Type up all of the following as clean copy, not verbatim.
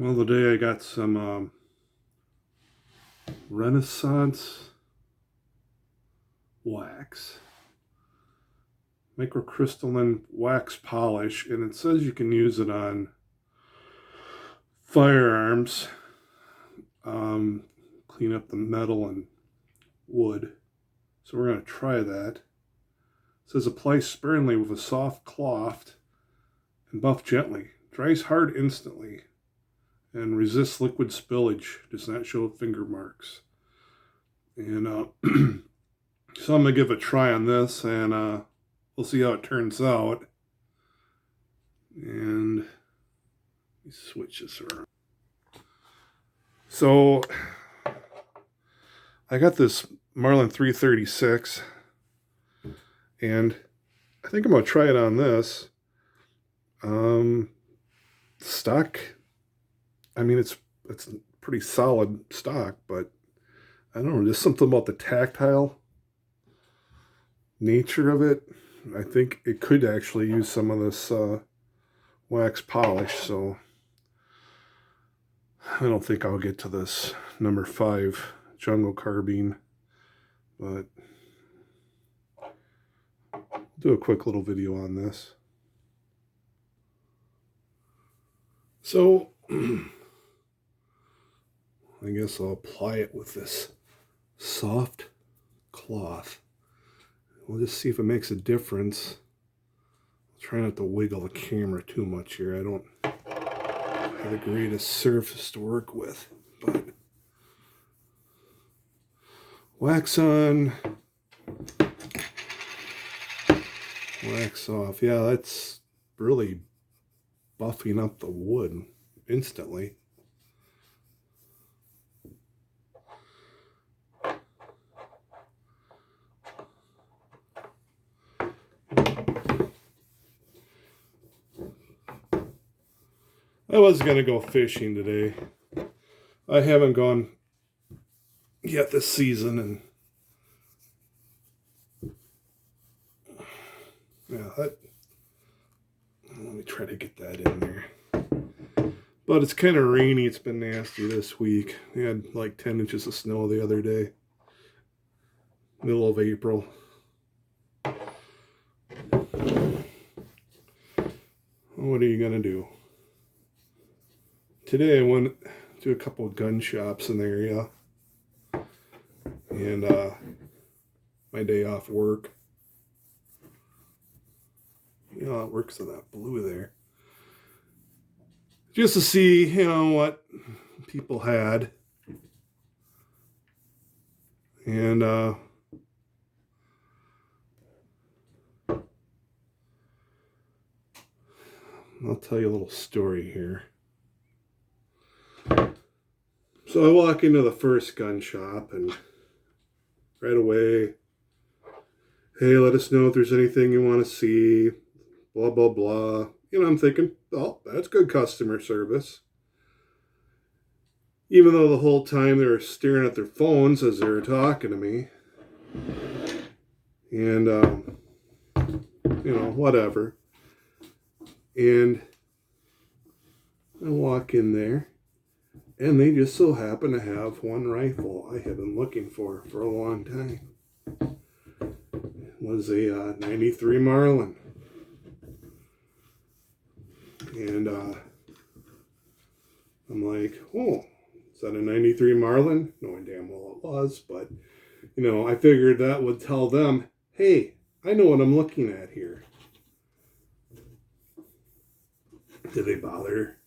Well, today I got some Renaissance wax, microcrystalline wax polish, and it says you can use it on firearms, clean up the metal and wood. So we're going to try that. It says apply sparingly with a soft cloth and buff gently. Dries hard instantly and resists liquid spillage. Does not show finger marks. And so I'm going to give a try on this, and we'll see how it turns out. And let me switch this around. So I got this Marlin 336, and I think I'm going to try it on this. Stock, I mean, it's pretty solid stock, but I don't know, just something about the tactile nature of it. I think it could actually use some of this wax polish, so I don't think I'll get to this number 5 jungle carbine, but I'll do a quick little video on this. So I guess I'll apply it with this soft cloth. We'll just see if it makes a difference. I'll try not to wiggle the camera too much here. I don't have the greatest surface to work with, but wax on, wax off. Yeah, that's really buffing up the wood instantly. I was going to go fishing today. I haven't gone yet this season, and yeah, let me try to get that in there. But it's kind of rainy. It's been nasty this week. We had like 10 inches of snow the other day. Middle of April. What are you going to do? Today I went to a couple of gun shops in the area. And my day off work. You know, it works on that blue there. Just to see, you know, what people had. And I'll tell you a little story here. So I walk into the first gun shop, and right away, hey, let us know if there's anything you want to see, blah, blah, blah. You know, I'm thinking, oh, that's good customer service. Even though the whole time they were staring at their phones as they were talking to me. And, you know, whatever. And I walk in there, and they just so happen to have one rifle I have been looking for a long time. It was a 93 Marlin. And I'm like, oh, is that a 93 Marlin? Knowing damn well it was, but, you know, I figured that would tell them, hey, I know what I'm looking at here. Did they bother?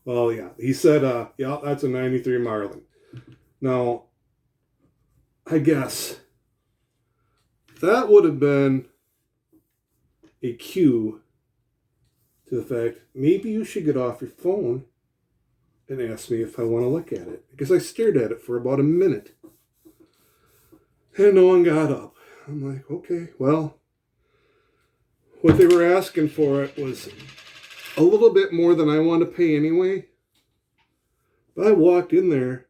Well, yeah, he said, yeah, that's a 93 Marlin. Now, I guess that would have been a cue to the fact, maybe you should get off your phone and ask me if I want to look at it. Because I stared at it for about a minute. And no one got up. I'm like, okay, well, what they were asking for it was a little bit more than I want to pay anyway. But I walked in there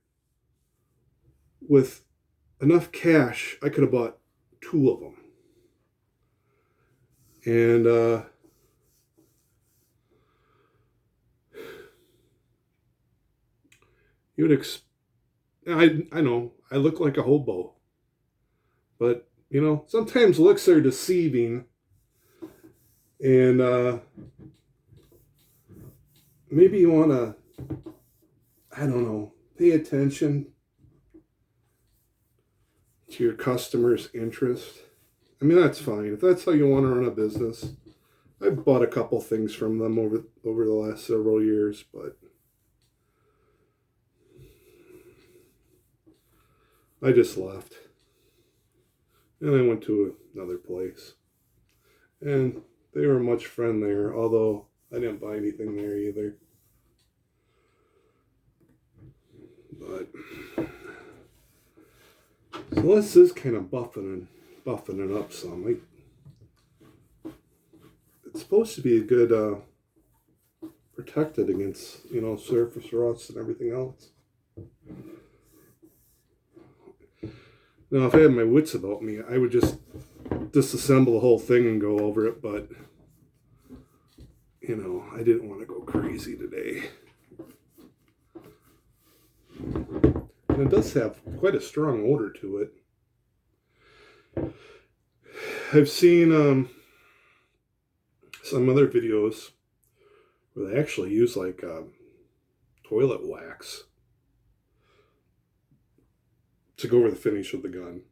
with enough cash, I could have bought 2 of them. And you would I know I look like a hobo, but sometimes looks are deceiving, and maybe you want to, I don't know, pay attention to your customer's interest. I mean, that's fine if that's how you want to run a business. I've bought a couple things from them over the last several years, but I just left. And I went to another place. And they were much friendlier, although I didn't buy anything there either. But so this is kind of buffing it up some. It's supposed to be a good protected against surface rust and everything else. Now, if I had my wits about me, I would just disassemble the whole thing and go over it, but I didn't want to go crazy today. And it does have quite a strong odor to it. I've seen some other videos where they actually use like toilet wax to go over the finish of the gun.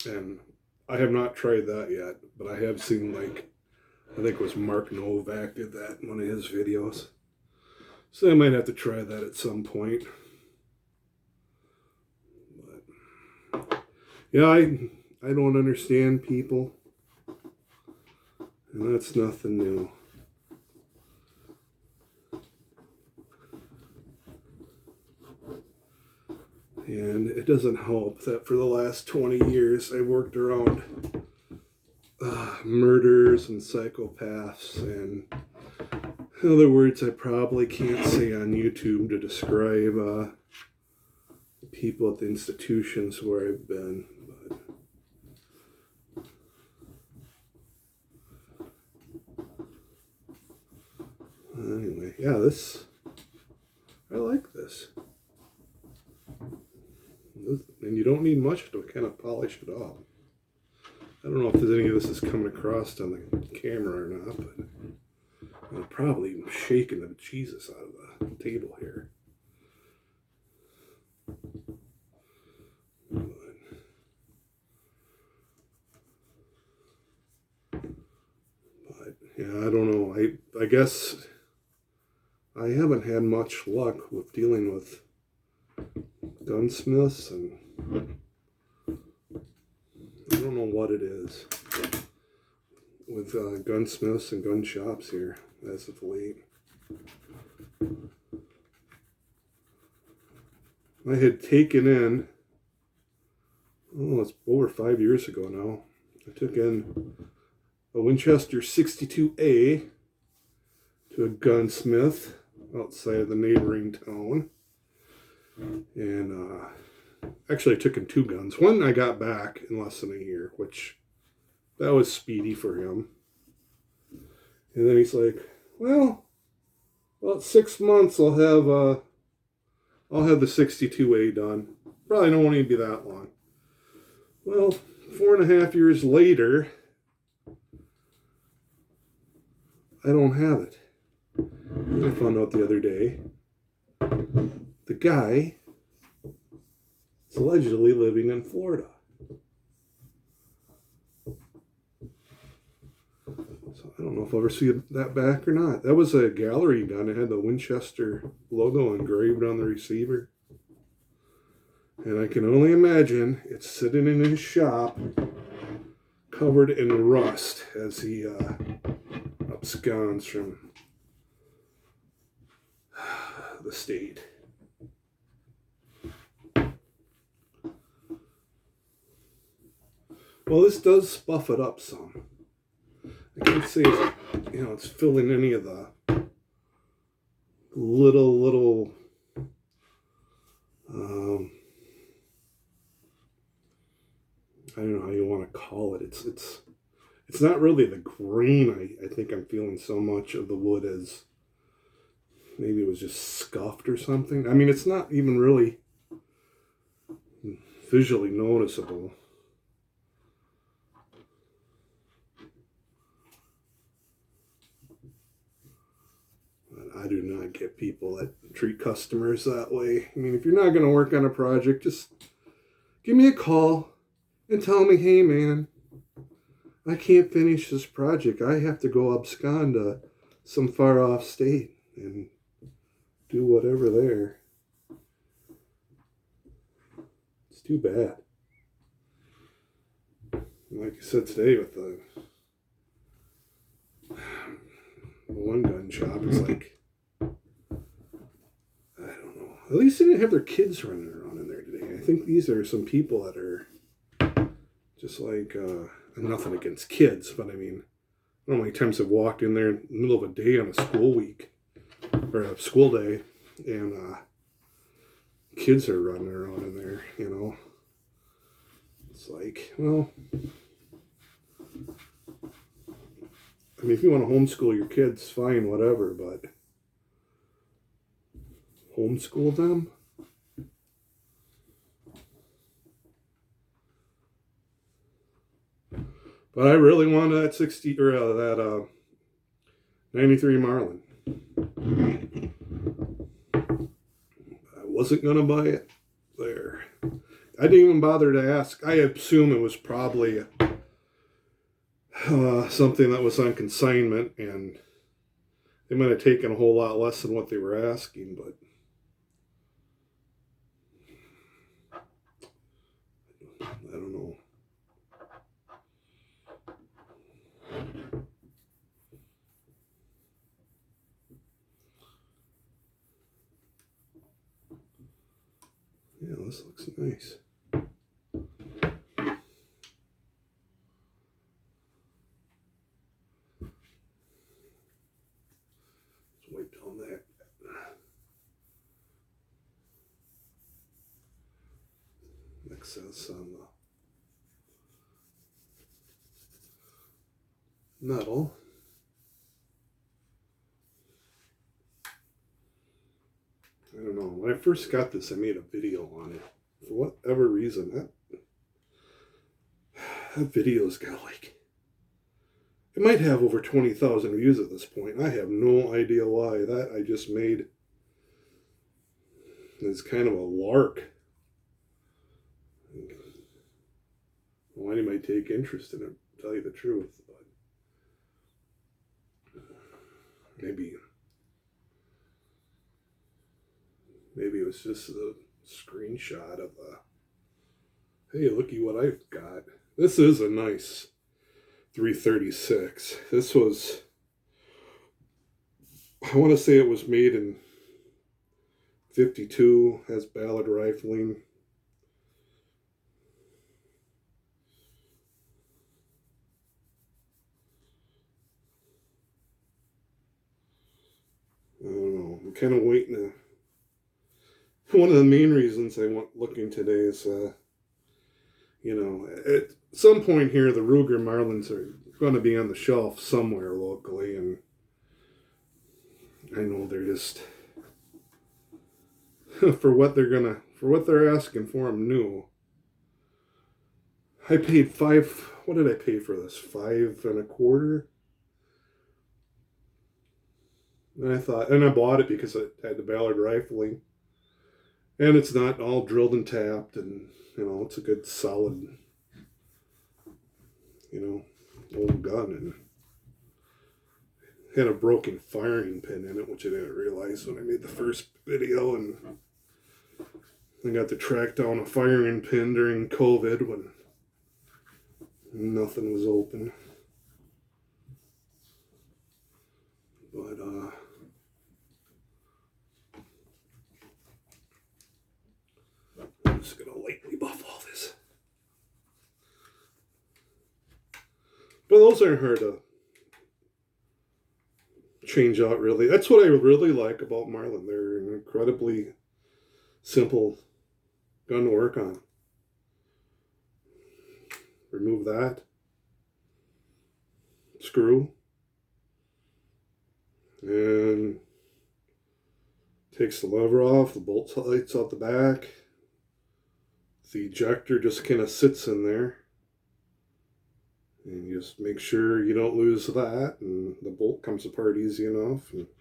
And I have not tried that yet, but I have seen, like, I think it was Mark Novak did that in one of his videos. So I might have to try that at some point. But yeah, I don't understand people. And that's nothing new. And it doesn't help that for the last 20 years I worked around murders and psychopaths, and other words I probably can't say on YouTube to describe people at the institutions where I've been. But anyway, yeah, I like this. And you don't need much to kind of polish it off. I don't know if any of this is coming across on the camera or not, but I'm probably shaking the Jesus out of the table here. But yeah, I don't know. I guess I haven't had much luck with dealing with gunsmiths, and I don't know what it is with gunsmiths and gun shops here as of late. I had taken in, it's over 5 years ago now, I took in a Winchester 62A to a gunsmith outside of the neighboring town. And actually I took in 2 guns. One I got back in less than a year, which that was speedy for him. And then he's like, well, about 6 months I'll have the 62A done. Probably don't even be that long. Well, 4.5 years later, I don't have it. I found out the other day, the guy is allegedly living in Florida. So I don't know if I'll ever see that back or not. That was a gallery gun. It had the Winchester logo engraved on the receiver. And I can only imagine it's sitting in his shop covered in rust as he absconds from the state. Well, this does buff it up some. I can't say it's filling any of the little I don't know how you want to call it. It's not really the grain I think I'm feeling so much of the wood as maybe it was just scuffed or something. I mean, it's not even really visually noticeable. But I do not get people that treat customers that way. I mean, if you're not going to work on a project, just give me a call and tell me, hey man, I can't finish this project. I have to go abscond to some far off state and do whatever there. It's too bad. Like I said today with the one gun shop, it's like, I don't know. At least they didn't have their kids running around in there today. I think these are some people that are just like, nothing against kids, but I mean, I don't know how many times I've walked in there in the middle of a day on a school week, or a school day, and kids are running around in there, you know. It's like, well, I mean, if you want to homeschool your kids, fine, whatever, but homeschool them? But I really wanted that 60 or that 93 Marlin. I wasn't gonna buy it there. I didn't even bother to ask. I assume it was probably something that was on consignment, and they might have taken a whole lot less than what they were asking, but I don't know. Yeah, this looks nice. Let's wipe down that excess on the metal. I don't know. When I first got this, I made a video on it. For whatever reason, that video's got like, it might have over 20,000 views at this point. I have no idea why. That I just made is kind of a lark. Well, anybody take interest in it, to tell you the truth, but maybe it was just a screenshot of hey, looky what I've got. This is a nice 336. This was, I want to say it was made in 52, has ballad rifling. I don't know. I'm kind of waiting to. One of the main reasons I went looking today is, you know, at some point here, the Ruger Marlins are going to be on the shelf somewhere locally, and I know they're just for what they're asking for them new. I paid what did I pay for this? $5.25. And I bought it because it had the Ballard rifling. And it's not all drilled and tapped, and, you know, it's a good solid, you know, old gun. And had a broken firing pin in it, which I didn't realize when I made the first video. And I got to track down a firing pin during COVID when nothing was open. But, I'm just going to lightly buff all this. But those aren't hard to change out, really. That's what I really like about Marlin. They're an incredibly simple gun to work on. Remove that. Screw. And Takes the lever off, the bolt lights out the back. The ejector just kind of sits in there. And you just make sure you don't lose that, and the bolt comes apart easy enough. And it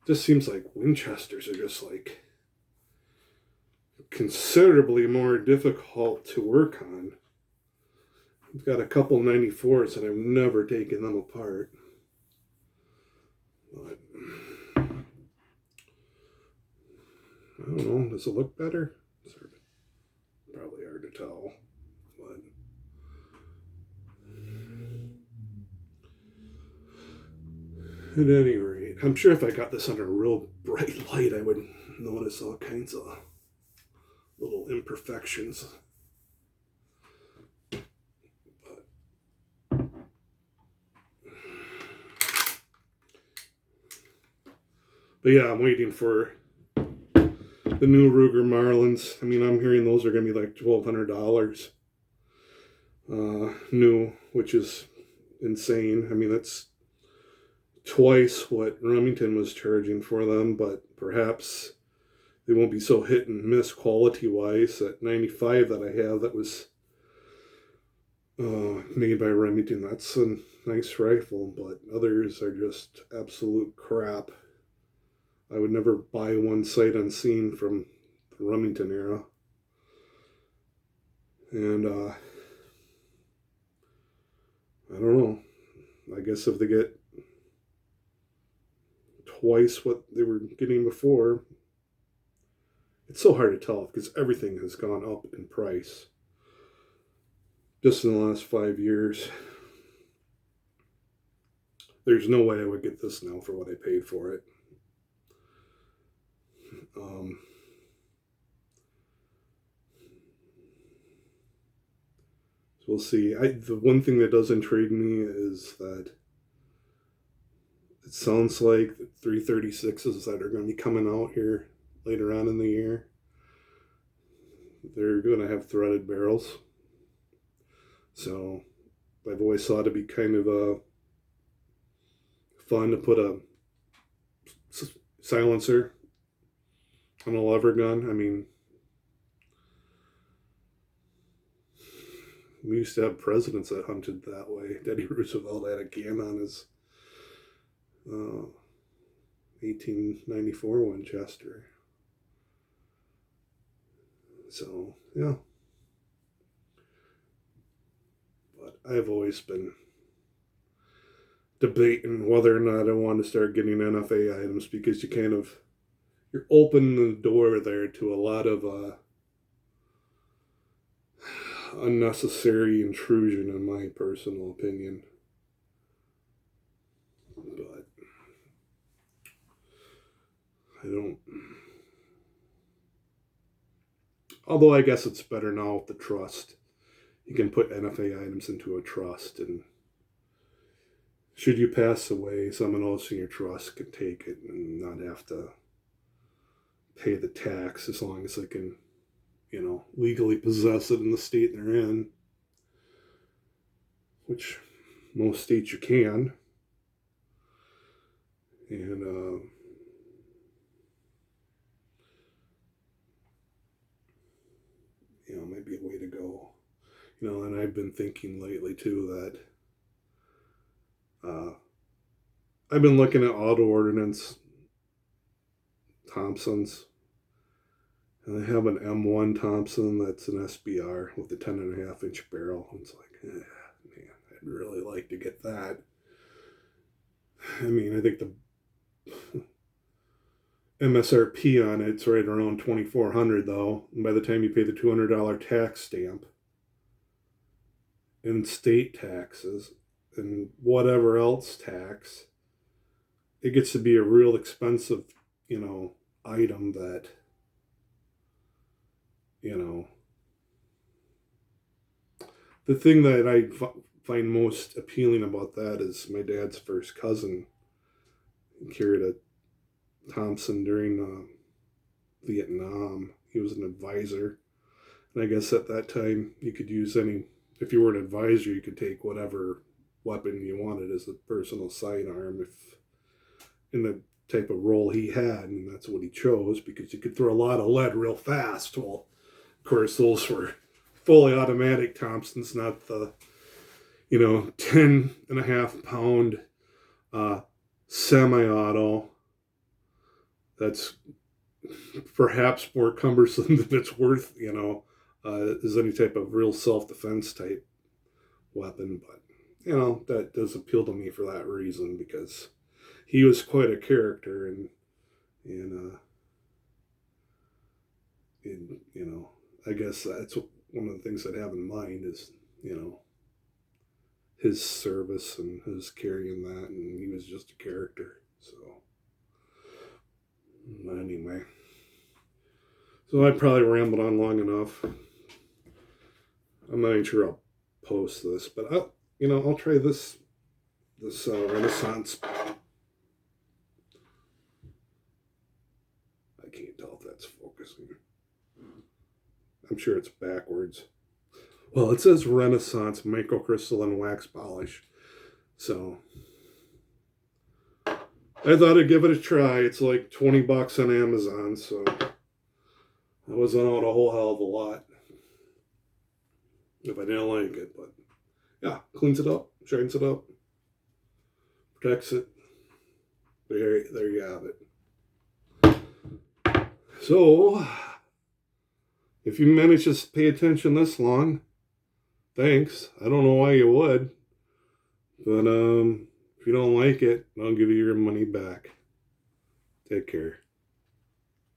just seems like Winchesters are just like considerably more difficult to work on. I've got a couple 94s and I've never taken them apart. But I don't know, does it look better? It's probably hard to tell. But at any rate, I'm sure if I got this under a real bright light, I would notice all kinds of little imperfections. But yeah, I'm waiting for the new Ruger Marlins. I mean, I'm hearing those are going to be like $1,200 new, which is insane. I mean, that's twice what Remington was charging for them, but perhaps they won't be so hit and miss quality-wise. That 95 that I have that was made by Remington, that's a nice rifle, but others are just absolute crap. I would never buy one sight unseen from the Remington era. And I don't know. I guess if they get twice what they were getting before, it's so hard to tell because everything has gone up in price just in the last 5 years. There's no way I would get this now for what I paid for it. So we'll see. The one thing that does intrigue me is that it sounds like the 336s that are going to be coming out here later on in the year, they're going to have threaded barrels. So I've always thought it'd be kind of fun to put a silencer on a lever gun. I mean, we used to have presidents that hunted that way. Teddy Roosevelt had a can on his 1894 Winchester. So, yeah. But I've always been debating whether or not I want to start getting NFA items because you're opening the door there to a lot of unnecessary intrusion, in my personal opinion. But I don't. Although I guess it's better now with the trust. You can put NFA items into a trust, and should you pass away, someone else in your trust can take it and not have to pay the tax as long as they can, legally possess it in the state they're in, which most states you can. And might be a way to go. And I've been thinking lately too that I've been looking at auto ordnance Thompsons, and they have an M1 Thompson that's an SBR with a 10.5-inch barrel. It's like, man, I'd really like to get that. I mean, I think the MSRP on it's right around $2,400 though. And by the time you pay the $200 tax stamp and state taxes and whatever else tax, it gets to be a real expensive, item that, the thing that I find most appealing about that is my dad's first cousin carried a Thompson during Vietnam. He was an advisor. And I guess at that time you could use if you were an advisor, you could take whatever weapon you wanted as a personal sidearm. If in the type of role he had, and that's what he chose because you could throw a lot of lead real fast. Well, of course, those were fully automatic Thompsons, not the 10.5 pound semi-auto. That's perhaps more cumbersome than it's worth, as any type of real self-defense type weapon. But, that does appeal to me for that reason, because he was quite a character, and I guess that's one of the things I'd have in mind is, his service and his carrying that, and he was just a character. So, anyway. So I probably rambled on long enough. I'm not even sure I'll post this, but I'll try this Renaissance. I can't tell if that's focusing. I'm sure it's backwards. Well, it says Renaissance microcrystalline wax polish. So I thought I'd give it a try. It's like $20 on Amazon, so I wasn't out a whole hell of a lot if I didn't like it. But yeah, cleans it up, shines it up, protects it. There you have it. So, if you manage to pay attention this long, thanks. I don't know why you would, but if you don't like it, I'll give you your money back. Take care.